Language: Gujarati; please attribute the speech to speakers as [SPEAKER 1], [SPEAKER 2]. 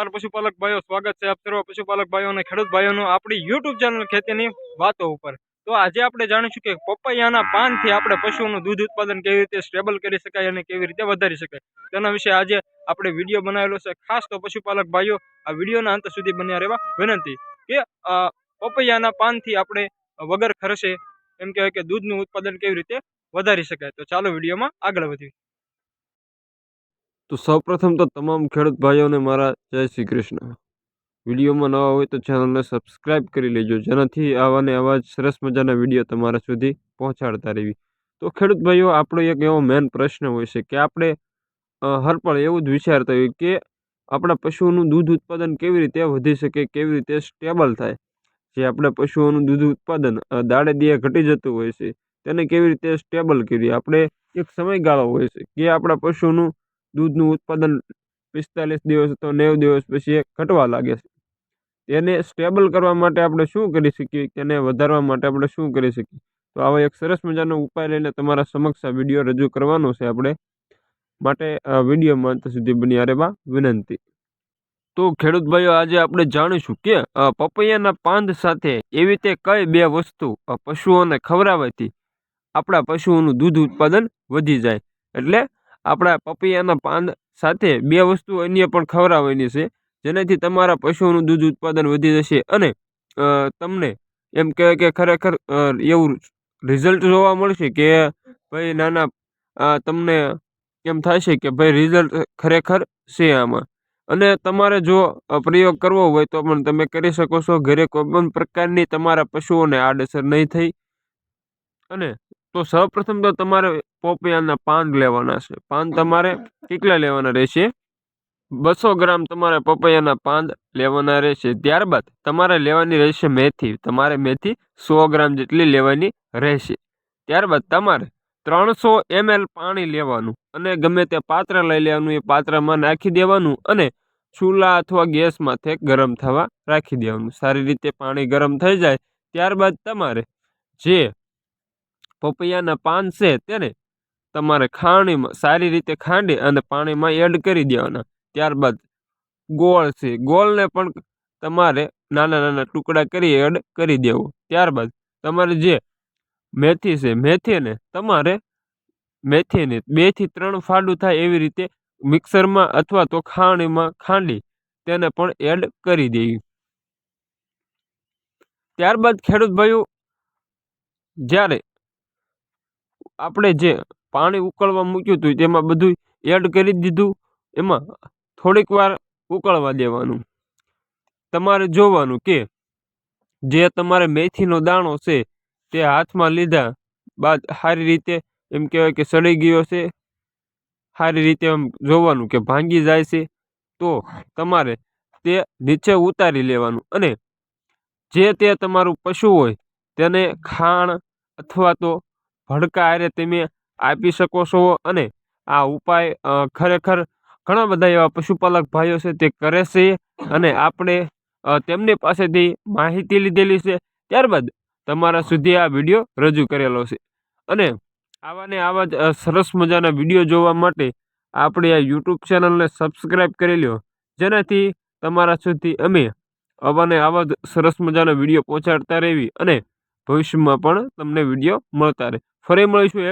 [SPEAKER 1] પશુપાલક ભાઈઓ, સ્વાગત છે આપ સર્વ પશુપાલક ભાઈઓ અને ખેડૂત ભાઈઓનું આપણી યુટ્યુબ ચેનલ ખેતીની વાતો ઉપર। તો આજે આપણે જાણીશું કે પપૈયાના પાનથી આપણે પશુઓનું દૂધ ઉત્પાદન કેવી રીતે સ્ટેબલ કરી શકાય અને કેવી રીતે વધારી શકાય તેના વિશે આજે આપણે વિડીયો બનાવેલો છે। ખાસ તો પશુપાલક ભાઈઓ આ વિડીયોના અંત સુધી બન્યા રહેવા વિનંતી કે પપૈયાના પાનથી આપણે વગર ખર્ચે એમ કહેવાય કે દૂધનું ઉત્પાદન કેવી રીતે વધારી શકાય। તો ચાલો વિડીયોમાં આગળ વધીએ।
[SPEAKER 2] તો સૌપ્રથમ તો તમામ ખેડૂત ભાઈઓને મારા જય શ્રી કૃષ્ણ। વિડીયોમાં નવા હોય તો ચેનલને સબસ્ક્રાઇબ કરી લેજો, જેનાથી આવા ને આવા જ સરસ મજાના વિડીયો તમારા સુધી પહોંચાડતા રહેવી। તો ખેડૂત ભાઈઓ, આપણો એક એવો મેન પ્રશ્ન હોય છે કે આપણે હરપળ એવું જ વિચારતા હોય કે આપણા પશુઓનું દૂધ ઉત્પાદન કેવી રીતે વધી શકે, કેવી રીતે સ્ટેબલ થાય। જે આપણે પશુઓનું દૂધ ઉત્પાદન દાડે દીએ ઘટી જતું હોય છે તેને કેવી રીતે સ્ટેબલ કરીએ। આપણે એક સમયગાળો હોય છે કે આપણા પશુનું દૂધનું ઉત્પાદન 45 દિવસ તો 90 દિવસ પછી ઘટવા લાગે છે। તેને સ્ટેબલ કરવા માટે આપણે શું કરી શકીએ, તેને વધારવા માટે આપણે શું કરી શકીએ? તો આવો એક સરસ મજાનો ઉપાય લઈને તમારા સમક્ષ આ વિડીયો રજૂ કરવાનો છે આપણે, માટે વિડીયોમાં અંત સુધી બન્યા રહેવા વિનંતી। તો ખેડૂત ભાઈઓ, આજે આપણે જાણીશું કે પપૈયાના પાંદ સાથે એવી રીતે કઈ બે વસ્તુ પશુઓને ખવડાવવાથી આપણા પશુઓનું દૂધ ઉત્પાદન વધી જાય। એટલે આપણા પપૈયાના પાન સાથે બે વસ્તુ અન્ય પણ ખવડાવવાની છે, જેનાથી તમારા પશુઓનું દૂધ ઉત્પાદન વધી જશે અને તમને એમ કહેવાય કે ખરેખર એવું રિઝલ્ટ જોવા મળશે કે ભાઈ તમને એમ થાય છે કે ભાઈ રિઝલ્ટ ખરેખર છે આમાં। અને તમારે જો પ્રયોગ કરવો હોય તો પણ તમે કરી શકો છો ઘરે, કોઈ પણ પ્રકારની તમારા પશુઓને આડઅસર નહીં થઈ। અને તો સૌપ્રથમ તો તમારે પપૈયાના પાન લેવાના છે। પાન તમારે કેટલા લેવાના રહેશે? 200 ગ્રામ તમારે પપૈયાના પાન લેવાના રહેશે। ત્યારબાદ તમારે લેવાની રહેશે મેથી, તમારે મેથી 100 ગ્રામ જેટલી લેવાની રહેશે। ત્યારબાદ તમારે 300 ml પાણી લેવાનું અને ગમે તે પાત્ર લઈ લેવાનું, એ પાત્રમાં નાખી દેવાનું અને ચૂલા અથવા ગેસમાંથી ગરમ થવા રાખી દેવાનું। સારી રીતે પાણી ગરમ થઈ જાય ત્યારબાદ તમારે જે પપૈયાના પાન છે તેને તમારે ખાંડમાં સારી રીતે ખાંડી અને પાણીમાં એડ કરી દેવાના। ત્યારબાદ ગોળ છે, ગોળને પણ તમારે નાના નાના ટુકડા કરી એડ કરી દેવો। ત્યારબાદ તમારે જે મેથી છે, મેથીને 2 થી 3 ફાડું થાય એવી રીતે મિક્સરમાં અથવા તો ખાંડમાં ખાંડી તેને પણ એડ કરી દેવી। ત્યારબાદ ખેડૂત ભાઈઓ, જ્યારે આપણે જે પાણી ઉકળવા મૂક્યું હતું તેમાં બધું એડ કરી દીધું, એમાં થોડીક વાર ઉકળવા દેવાનું। તમારે જોવાનું કે જે તમારે મેથીનો દાણો છે તે હાથમાં લીધા બાદ સારી રીતે એમ કહેવાય કે સડી ગયો છે, સારી રીતે એમ જોવાનું કે ભાંગી જાય છે, તો તમારે તે નીચે ઉતારી લેવાનું અને જે તે તમારું પશુ હોય તેને ખાણ અથવા તો ભડકા હારે તમે આપી શકો છો। અને આ ઉપાય ખરેખર ઘણા બધા એવા પશુપાલક ભાઈઓ છે તે કરે છે અને આપણે તેમની પાસેથી માહિતી લીધેલી છે, ત્યારબાદ તમારા સુધી આ વિડીયો રજૂ કરેલો છે। અને આવા ને આવા જ સરસ મજાના વિડીયો જોવા માટે આપણી આ યુટ્યુબ ચેનલને સબસ્ક્રાઈબ કરી લો, જેનાથી તમારા સુધી અમે આવા ને આવા જ સરસ મજાના વિડીયો પહોંચાડતા રહેવી અને ભવિષ્યમાં પણ તમને વિડીયો મળતા રહે। ફરી મળીશું એક